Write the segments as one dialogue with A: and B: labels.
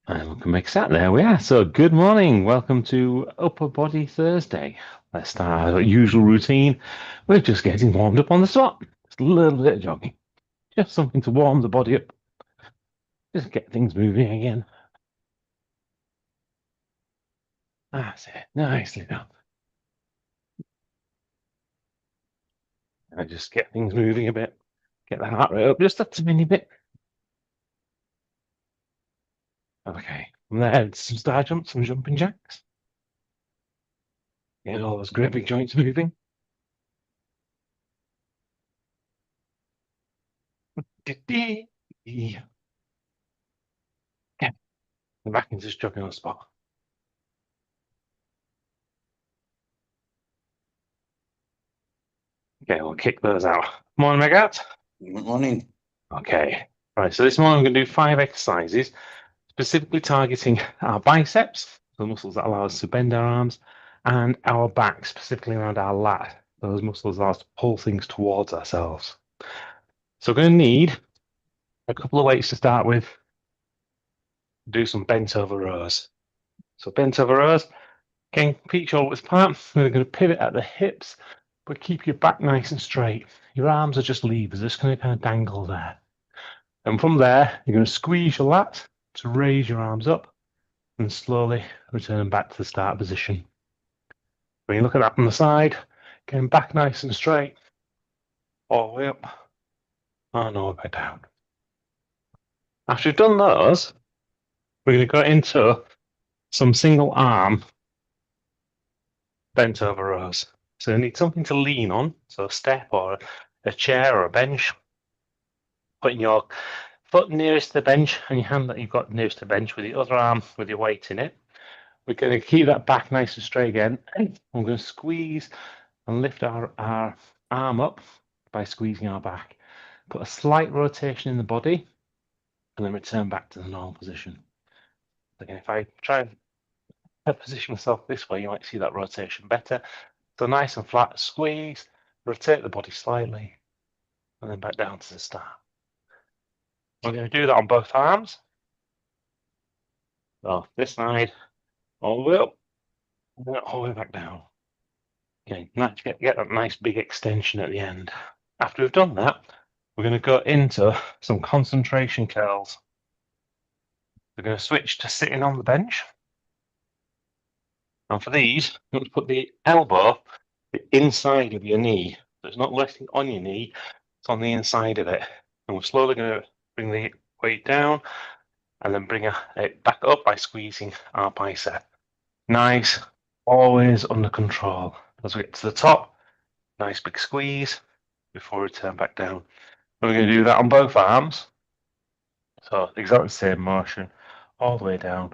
A: And welcome back, sat there we are. So good morning. Welcome to Upper Body Thursday. Let's start our usual routine. We're just getting warmed up on the spot. Just a little bit of jogging. Just something to warm the body up. Just get things moving again. That's it. Nicely done. And just get things moving a bit. Get the heart rate up just a tiny bit. Okay. From there, some star jumps, some jumping jacks. Get all those great big joints moving. Yeah. And back into just jogging on the spot. Okay, we'll kick those out. Morning, Megat.
B: Good morning.
A: Okay, right. So this morning I'm going to do 5 exercises, specifically targeting our biceps, the muscles that allow us to bend our arms, and our back, specifically around our lat. Those muscles allow us to pull things towards ourselves. So we're going to need a couple of weights to start with. Do some bent over rows. So bent over rows, again, feet shoulder width apart. We're going to pivot at the hips, but keep your back nice and straight. Your arms are just levers, they're just going to kind of dangle there. And from there, you're going to squeeze your lats to raise your arms up and slowly return back to the start position. When you look at that from the side, getting back nice and straight, all the way up and all the way back down. After you've done those, we're going to go into some single arm bent over rows. So you need something to lean on, so a step or a chair or a bench. Putting your foot nearest the bench and your hand that you've got nearest the bench with the other arm with your weight in it. We're going to keep that back nice and straight again. I'm going to squeeze and lift our arm up by squeezing our back. Put a slight rotation in the body and then return back to the normal position. Again, if I try and position myself this way, you might see that rotation better. So nice and flat, squeeze, rotate the body slightly, and then back down to the start. We're going to do that on both arms. So this side, all the way up, and then all the way back down. Okay, nice, get that nice big extension at the end. After we've done that, we're going to go into some concentration curls. We're going to switch to sitting on the bench. And for these, you want to put the elbow the inside of your knee. So it's not resting on your knee, it's on the inside of it. And we're slowly going to bring the weight down and then bring it back up by squeezing our bicep. Nice, always under control. As we get to the top, nice big squeeze before we turn back down. And we're going to do that on both arms. So exactly the same motion, all the way down,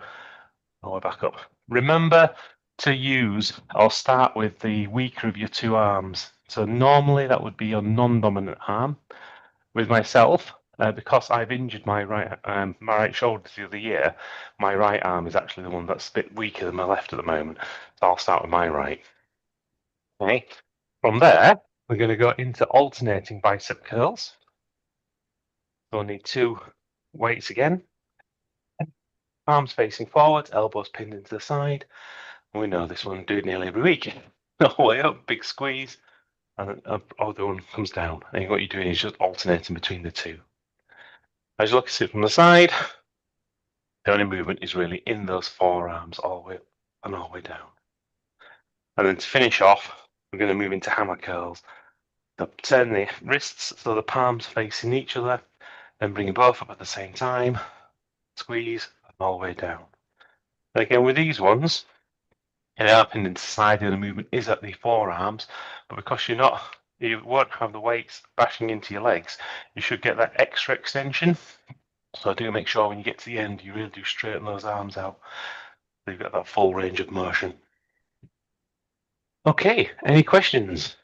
A: all the way back up. Remember to use or start with the weaker of your two arms. So normally that would be your non-dominant arm. With myself, because I've injured my right shoulder the other year, my right arm is actually the one that's a bit weaker than my left at the moment. So I'll start with my right. Okay. From there, we're going to go into alternating bicep curls. So we'll need two weights again. Arms facing forward, elbows pinned into the side. We know this one, do it nearly every week. All the way up, big squeeze, and then other one comes down. And what you're doing is just alternating between the two. As you look at it from the side, the only movement is really in those forearms all the way up and all the way down. And then to finish off, we're going to move into hammer curls. So turn the wrists so the palms facing each other, then bring them both up at the same time, squeeze, and all the way down. And again, with these ones, and up into the side, the movement is at the forearms, but because you won't have the weights bashing into your legs, you should get that extra extension. So do make sure when you get to the end, you really do straighten those arms out. So you've got that full range of motion. Okay, any questions?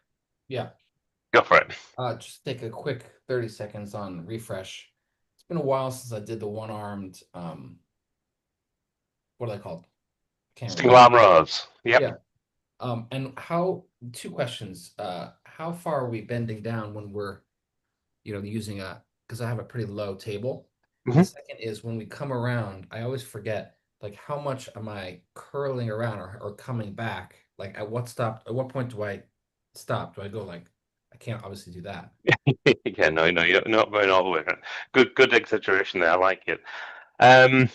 C: Yeah.
A: Go for it.
C: Just take a quick 30 seconds on refresh. It's been a while since I did the one-armed, what are they called? Can't
A: Single arm rows. Yep.
C: Yeah. And two questions. How far are we bending down when we're, using because I have a pretty low table. The second is when we come around, I always forget like how much am I curling around or coming back? Like at what point do I stop? Do I go like I can't obviously do that.
A: Yeah, no, you're not going all the way. Good exaggeration there. I like it. Um,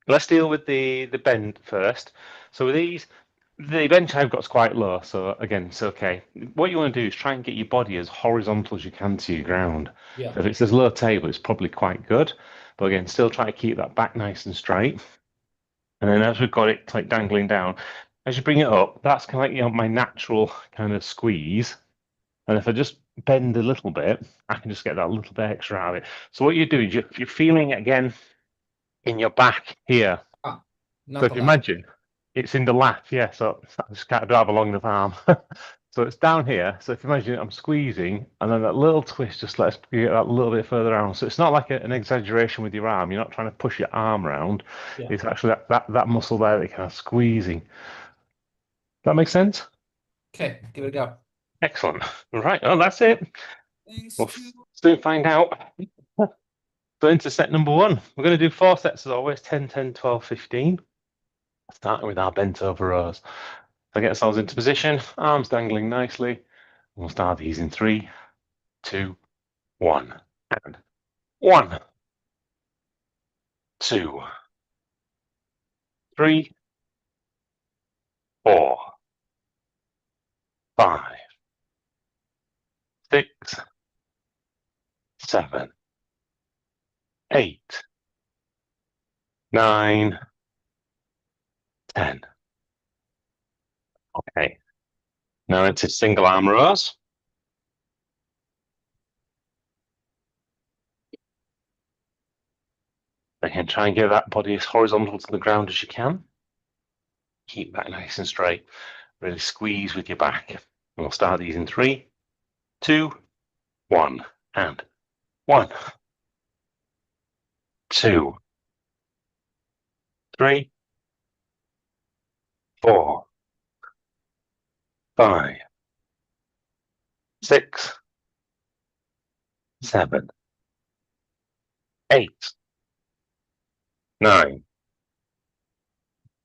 A: let's deal with the bend first. So with these, the bench I've got is quite low. So again, it's okay. What you want to do is try and get your body as horizontal as you can to your ground.
C: Yeah.
A: So if it's this low table, it's probably quite good. But again, still try to keep that back nice and straight. And then as we've got it like dangling down, as you bring it up, that's kind of like my natural kind of squeeze. And if I just bend a little bit, I can just get that little bit extra out of it. So what you do is you're feeling it again in your back here.
C: Ah,
A: So
C: not
A: if
C: the
A: you
C: last.
A: imagine, it's in the lap, yeah. So I just can't drive along the arm. So it's down here. So if you imagine I'm squeezing, and then that little twist just lets you get that little bit further down. So it's not like an exaggeration with your arm. You're not trying to push your arm around.
C: Yeah.
A: It's actually that muscle there that you're kind of squeezing. That makes sense?
C: Okay, give it a go.
A: Excellent. Right. Well, that's it.
C: Thanks
A: We'll
C: to
A: soon find out. So into set number one, we're going to do 4 sets as always, 10, 10, 12, 15. Starting with our bent over rows. So get ourselves into position, arms dangling nicely. We'll start these in 3, 2, 1. And 1, 2, 3, 4, 5, 6, 7, 8, 9, 10. Okay. Now into single arm rows. Again, try and get that body as horizontal to the ground as you can. Keep that nice and straight. Really squeeze with your back. And we'll start these in 3, 2, 1. And 1, 2, 3, 4, 5, 6, 7, 8, 9,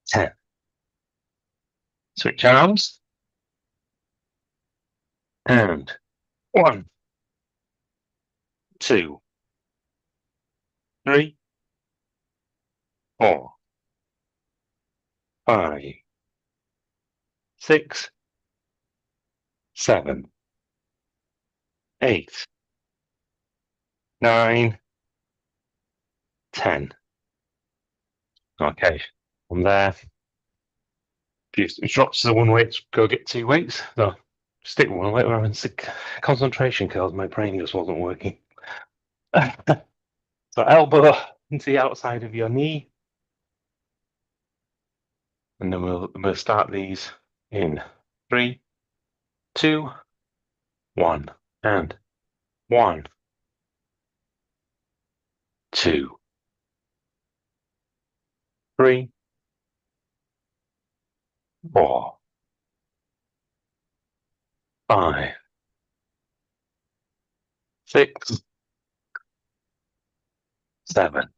A: 10. Switch arms. And 1, 2, 3, 4, 5, 6, 7, 8, 9, 10. Okay, from there, if you drop to the one weight, go get 2 weights. No, stick with one weight. We're having sick concentration curls. My brain just wasn't working. So elbow into the outside of your knee. And then we'll start these in 3, 2, 1. And 1, 2, 3, 4, 5, 6, 7,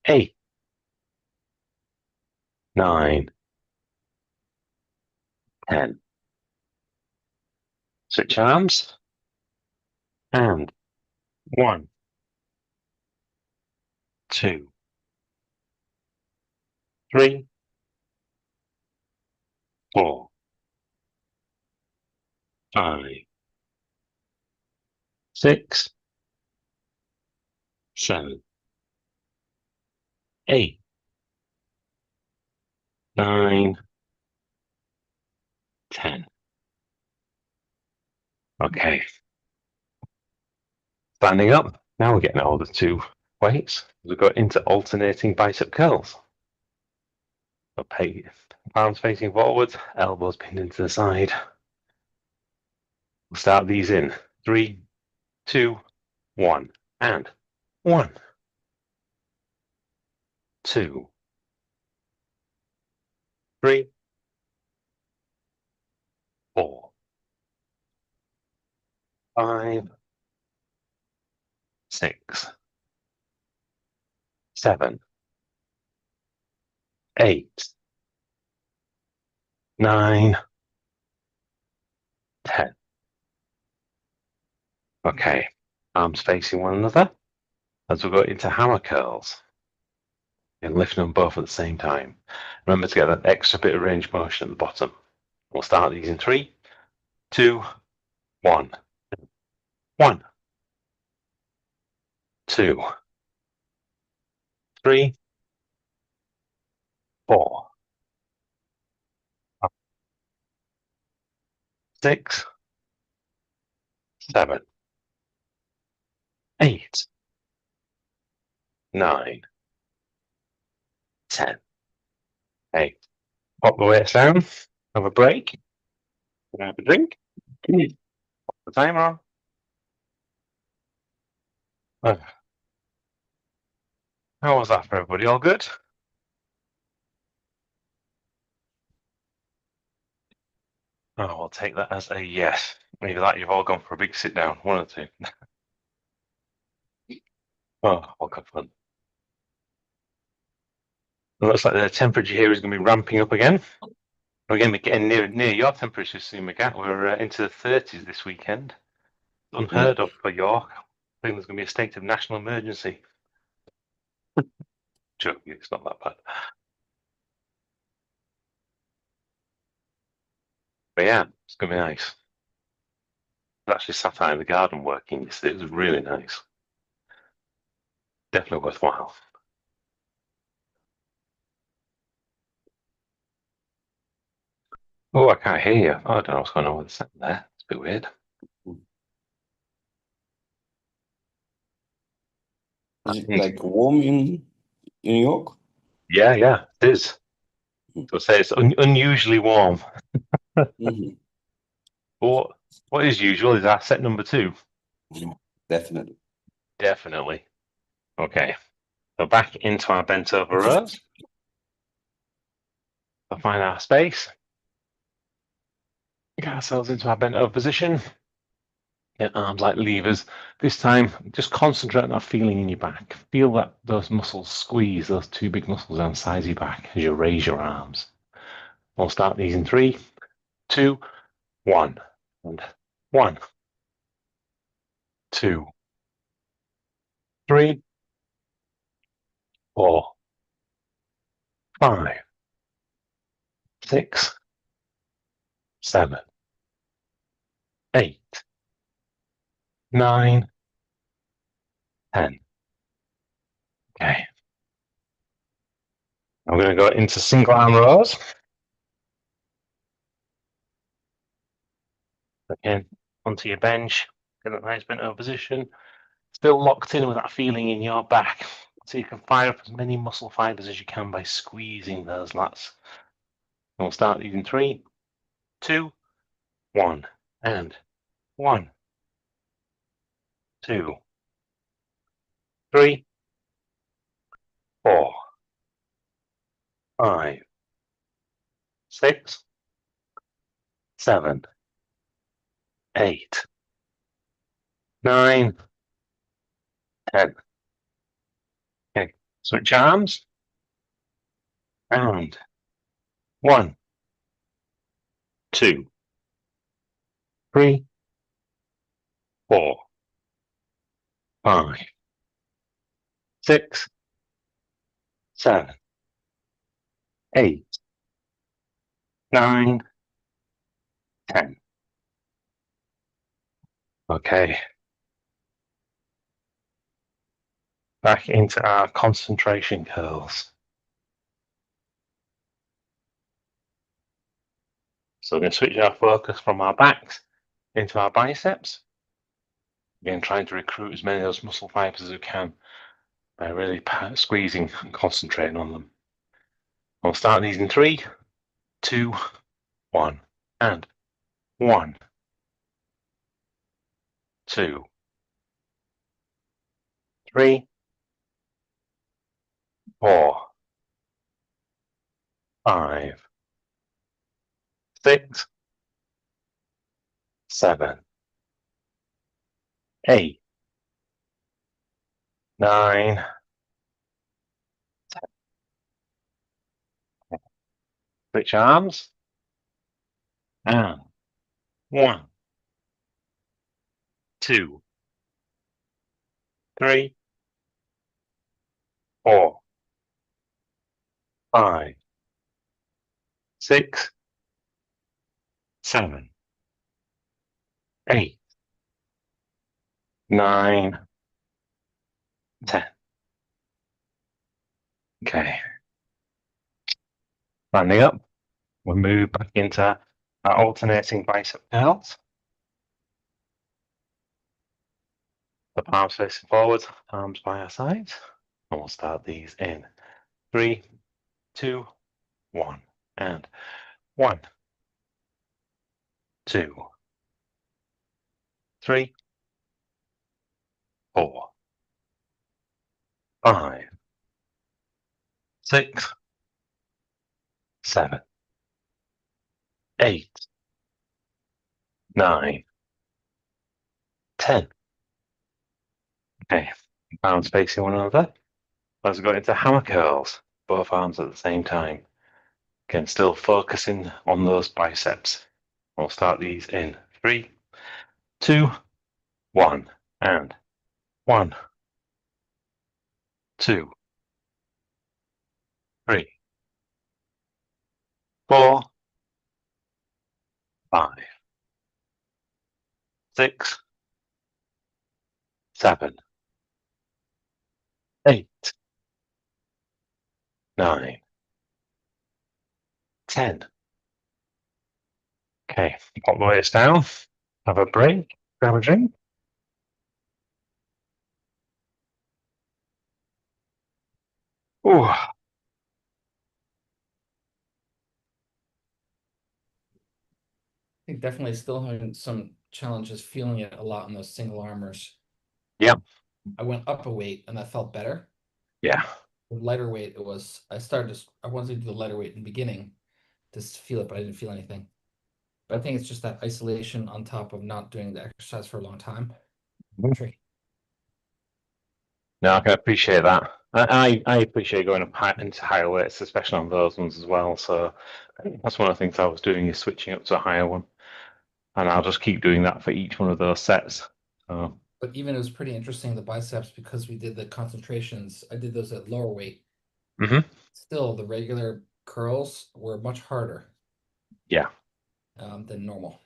A: 8, 9, 10. Switch arms. And 1, 2, 3, 4, 5, 6, 7, 8, 9, 10. Okay. Standing up. Now we're getting all the 2 weights. We've got into alternating bicep curls. So palms facing forwards, elbows pinned into the side. We'll start these in 3, 2, 1. And 1, 2, 3, 4, 5, 6, 7, 8, 9, 10. Okay, arms facing one another as we go into hammer curls and lifting them both at the same time. Remember to get that extra bit of range of motion at the bottom. We'll start these in 3, 2, 1. 1, 2, 3, 4, 6, 7, 8, 9, 10. Hey, pop the weights down, have a break, have a drink, put the timer on. How was that for everybody? All good? Oh, I'll take that as a yes. Maybe that you've all gone for a big sit down, one or two. Oh, all good fun. It looks like the temperature here is going to be ramping up again. We're going to be getting near your temperature soon, McGat. We're into the 30s this weekend. Unheard of for York. I think there's going to be a state of national emergency. Joking, it's not that bad. But yeah, it's going to be nice. I actually sat out in the garden working yesterday. It was really nice. Definitely worthwhile. Oh, I can't hear you. I don't know what's going on with the sound there. It's a bit weird.
B: Is it like warm in New York?
A: Yeah, it is. So I say it's unusually warm.
B: Mhm.
A: But what is usual is our set number 2.
B: Definitely.
A: Definitely. Okay. So back into our bent over rows. We'll find our space. Get ourselves into our bent over position. Get arms like levers. This time, just concentrate on that feeling in your back. Feel that those muscles squeeze, those 2 big muscles down the sides of your back as you raise your arms. We'll start these in 3, 2, 1. And 1, 2, 3, 4, 5, 6, 7, 8, 9, 10. Okay. I'm going to go into single arm rows. Again, onto your bench. Get that nice bent over position. Still locked in with that feeling in your back. So you can fire up as many muscle fibers as you can by squeezing those lats. And we'll start these in 3, 2, 1. And 1, 2, 3, 4, 5, 6, 7, 8, 9, 10. Okay, switch arms. And 1, 2, 3, 4, 5, 6, 7, 8, 9, 10. Okay. Back into our concentration curls. So we're going to switch our focus from our backs into our biceps. Again, trying to recruit as many of those muscle fibers as we can by really squeezing and concentrating on them. We'll start these in 3, 2, 1. And 1, 2, 3, 4, 5, 6, 7, 8, 9, Switch arms. And 1, 2, 3, 4, 5, 6, 7, 8, 9, 10. Okay. Standing up, we'll move back into our alternating bicep curls. The palms facing forwards, arms by our sides. And we'll start these in 3, 2, 1. And 1, 2, 3, 4, 5, 6, 7, 8, 9, 10. Okay, arms facing one another. Let's go into hammer curls, both arms at the same time. Again, still focusing on those biceps. We'll start these in 3, 2, 1, and 1, 2, 3, 4, 5, 6, 7, 8, 9, 10. Okay, pop the weights down, have a break, grab a drink. Ooh.
C: I think definitely still having some challenges feeling it a lot in those single armers.
A: Yeah.
C: I went up a weight and that felt better.
A: Yeah.
C: With lighter weight, I wanted to do the lighter weight in the beginning to feel it, but I didn't feel anything. But I think it's just that isolation on top of not doing the exercise for a long time.
A: No, I can appreciate that. I appreciate going up into higher weights, especially on those ones as well. So that's one of the things I was doing, is switching up to a higher one. And I'll just keep doing that for each one of those sets. So.
C: But even it was pretty interesting, the biceps, because we did the concentrations. I did those at lower weight.
A: Mm-hmm.
C: Still, the regular curls were much harder.
A: Yeah.
C: Than normal.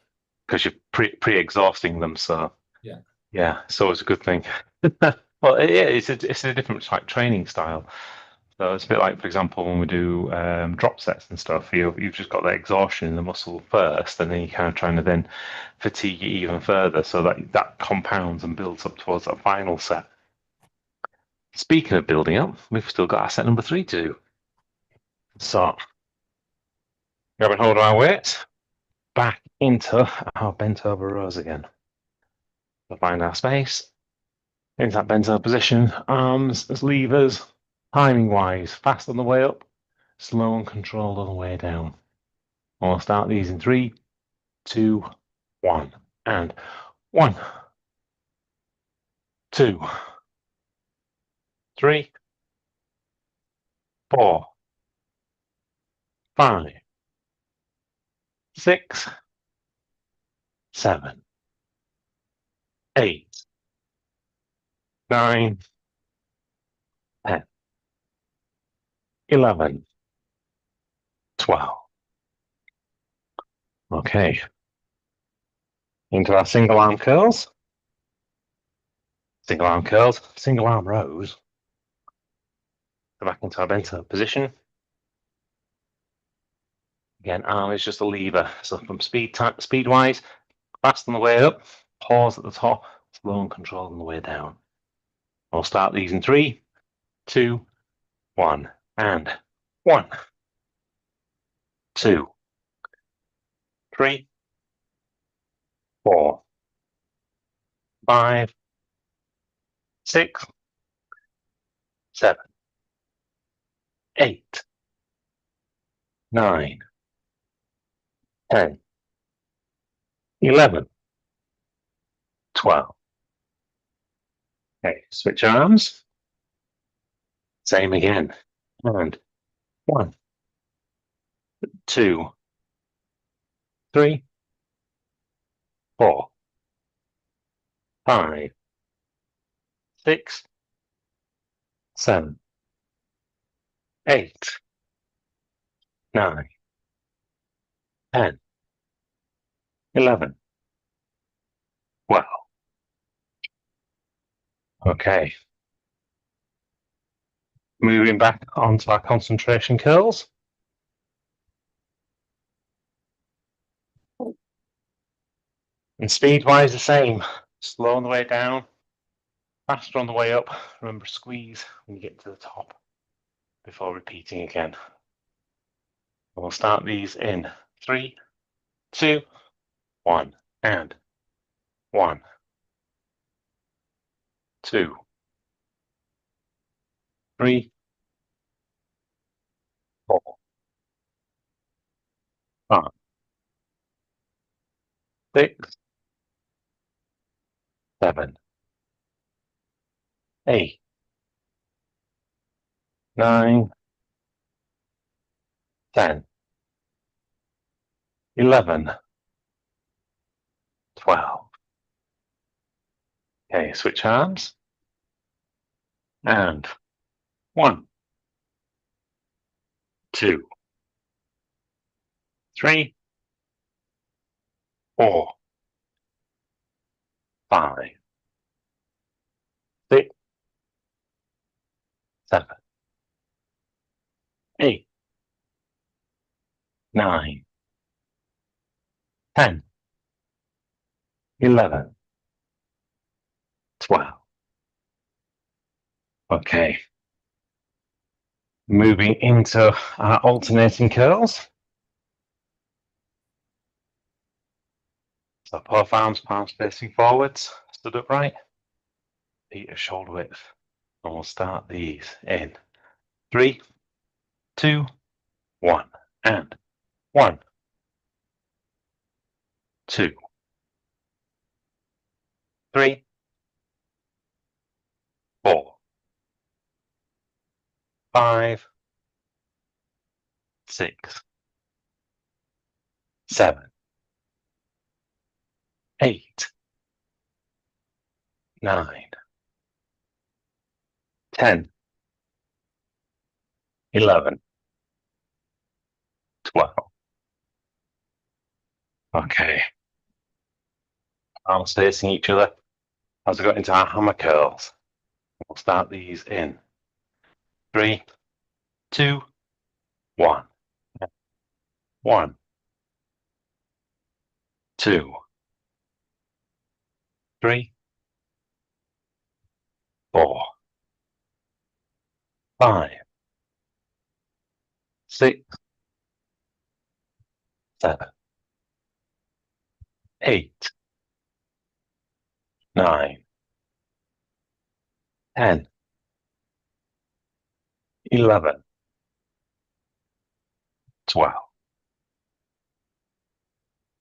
A: Because you're pre-exhausting them, so
C: yeah,
A: it's always a good thing. Well, yeah, it's a different like training style. So it's a bit like, for example, when we do drop sets and stuff, you've just got that exhaustion in the muscle first, and then you're kind of trying to then fatigue it even further, so that compounds and builds up towards that final set. Speaking of building up, we've still got our set number 3 to do. So, grab and hold our weights back into our bent over rows again. So find our space, into that bent over position, arms as levers, timing wise, fast on the way up, slow and controlled on the way down. I'll start these in 3, 2, 1, and 1, 2, 3, 4, 5, 6, 7, 8, 9, 10, 11, 12. Okay. Into our single arm curls. Single arm curls, single arm rows. Go back into our bent over position. Again, arm is just a lever. So from speed wise, fast on the way up, pause at the top, slow and controlled on the way down. We'll start these in 3, 2, 1, and 1, 2, 3, 4, 5, 6, 7, 8, 9, 10, 11, 12. Okay, switch arms. Same again. And 1, 2, 3, 4, 5, 6, 7, 8, 9, 10, 11, 12. Okay. Moving back onto our concentration curls. And speed-wise, the same. Slow on the way down, faster on the way up. Remember, squeeze when you get to the top before repeating again. And we'll start these in 3, 2, 1, and 1, 2, 3, 4, 5, 6, 7, 8, 9, 10, 11, 12. Okay, switch arms. And 1, 2, 3, 4, 5, 6, 7, 8, 9, 10, 11, 12. Okay. Moving into our alternating curls. So both arms, palms facing forwards, stood upright, feet are shoulder width. And we'll start these in 3, 2, 1, and 1, 2, 3, 4, 5, 6, 7, 8, 9, 10, 11, 12. Okay. Arms facing each other as we got into our hammer curls. We'll start these in 3, 2, 1, 1, 2, 3, 4, 5, 6, 7, 8, 9, 10, 11, 12.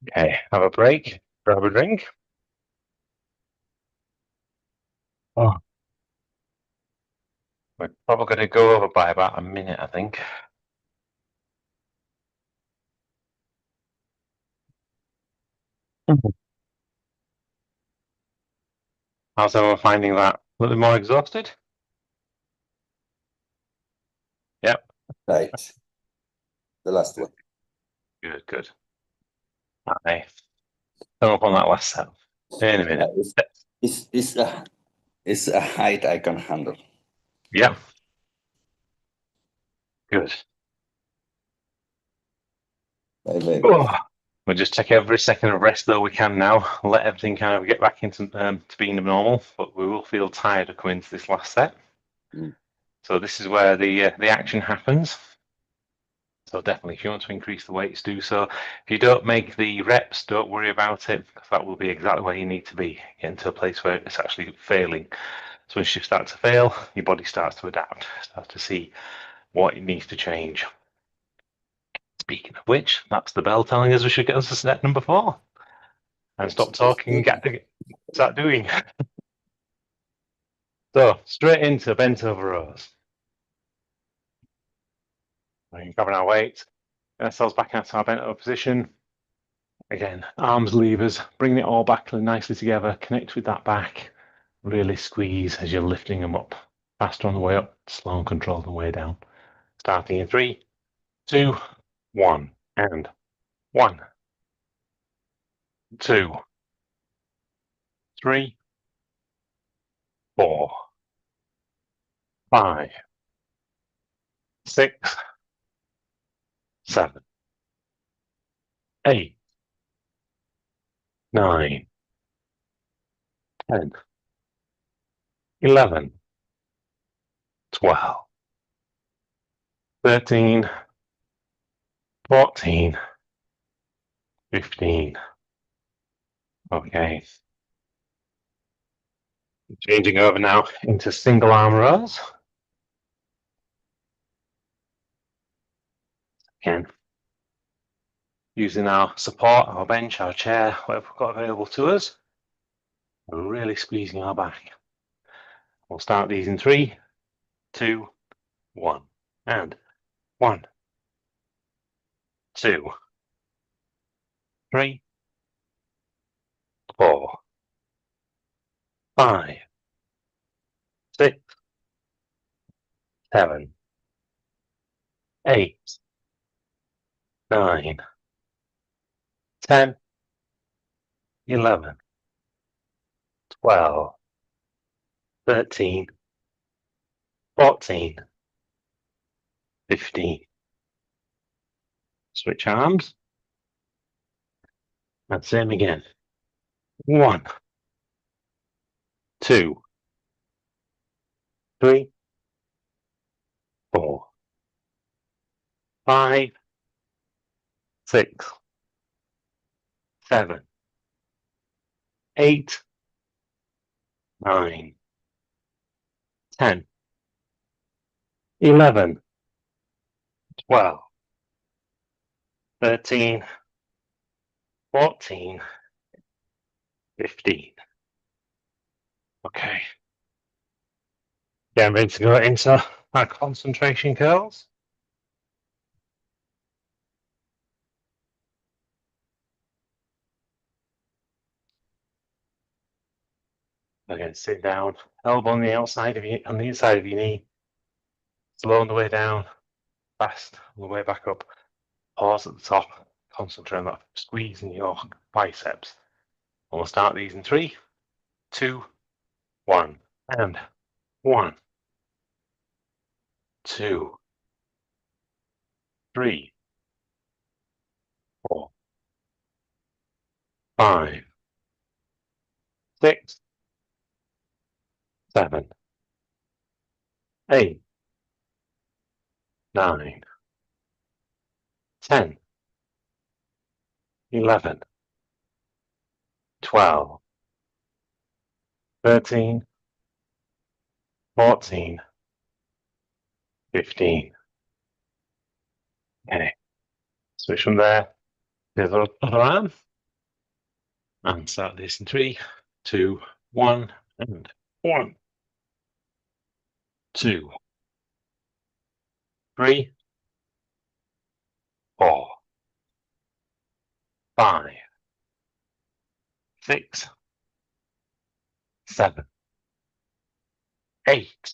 A: Okay, have a break, grab a drink. Oh, we're probably going to go over by about a minute, I think. How's everyone finding that? A little bit more exhausted? Yep.
B: Right. The last one.
A: Good, good. Okay. Come up on that last set. In a minute.
B: It's a height I can handle.
A: Yeah. Good. Oh, we'll just take every second of rest though we can now. Let everything kind of get back into to being normal, but we will feel tired of coming into this last set. So this is where the action happens. So definitely, if you want to increase the weights, do so. If you don't make the reps, don't worry about it, because that will be exactly where you need to be, getting to a place where it's actually failing. So once you start to fail, your body starts to adapt, starts to see what it needs to change. Speaking of which, that's the bell telling us we should get us to set number 4. And stop talking and start doing. So straight into bent over rows. We're grabbing our weight. Get ourselves back out to our bent over position. Again, arms, levers, bringing it all back nicely together. Connect with that back. Really squeeze as you're lifting them up. Faster on the way up, slow and controlled on the way down. Starting in 3, 2, 1, and 1, 2, 3, 4, 5, 6, 7, 8, 9, 10, 11, 12, 13, 14, 15. Okay. Changing over now into single arm rows. Again, using our support, our bench, our chair, whatever we've got available to us. We're really squeezing our back. We'll start these in 3, 2, 1, and 1, 2, 3, 4, 5, 6, 7, 8, 9, 10, 11, 12, 13, 14, 15. Switch arms. And same again. 1, 2, 3, 4, 5, 6, 7, 8, 9, 10, 11, 12, 13, 14, 15. Okay. Getting ready to go into our concentration curls. Again, sit down, elbow on the outside of on the inside of your knee, slow on the way down, fast on the way back up. Pause at the top, concentrate on that squeezing your biceps. And we'll start these in 3, 2, 1, and 1, 2, 3, 4, 5, 6, 7, 8, 9, 10, 11, 12, 13, 14, 15. Okay, switch from there to the other arm and start this in 3, 2, 1, and 1, 2, 3, 4, 5, 6, 7, 8,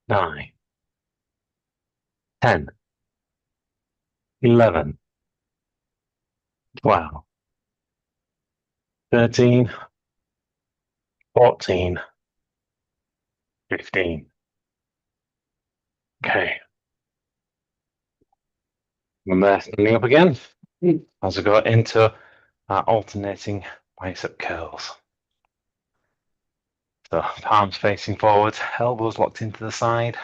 A: 9, 10, 11, 12, 13, 14, 15. Okay. And there, standing up again as I go into our alternating bicep curls. So palms facing forward, elbows locked into the side.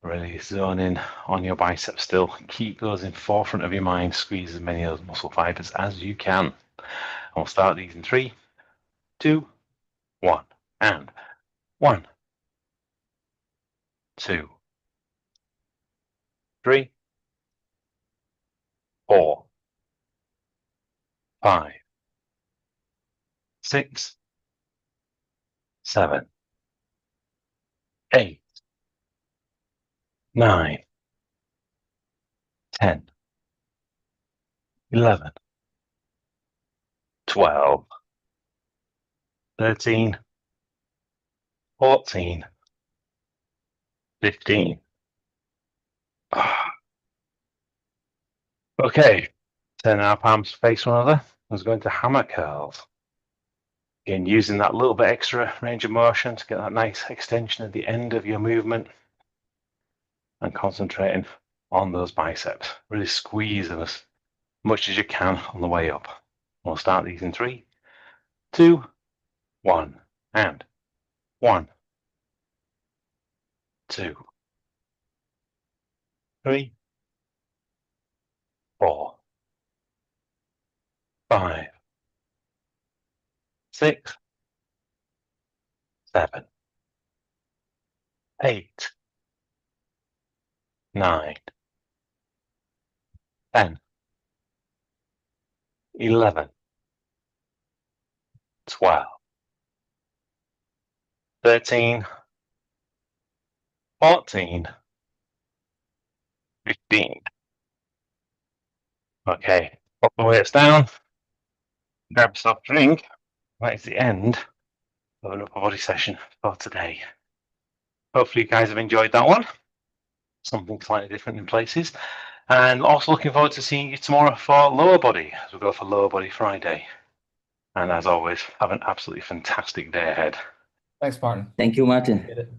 A: Really zone in on your biceps still. Keep those in forefront of your mind. Squeeze as many of those muscle fibers as you can. And we'll start these in 3, 2, 1, and 1, 2, 3, 4, 5, 6, 7, 8, 9, 10, 11, 12, 13, 14, 15. Okay, turn our palms to face one another. Let's go into hammer curls. Again, using that little bit extra range of motion to get that nice extension at the end of your movement and concentrating on those biceps. Really squeeze them as much as you can on the way up. We'll start these in 3, 2, 1, and 1, 2, 3, 4, 5, 6, 7, 8, 9, 10, 11, 12, 13, 14, 15. Okay, pop the weights down, grab yourself a drink. That is the end of an upper body session for today. Hopefully you guys have enjoyed that one. Something slightly different in places. And also looking forward to seeing you tomorrow for lower body, as we go for Lower Body Friday. And as always, have an absolutely fantastic day ahead.
C: Thanks, Martin.
B: Thank you, Martin.
C: Get it.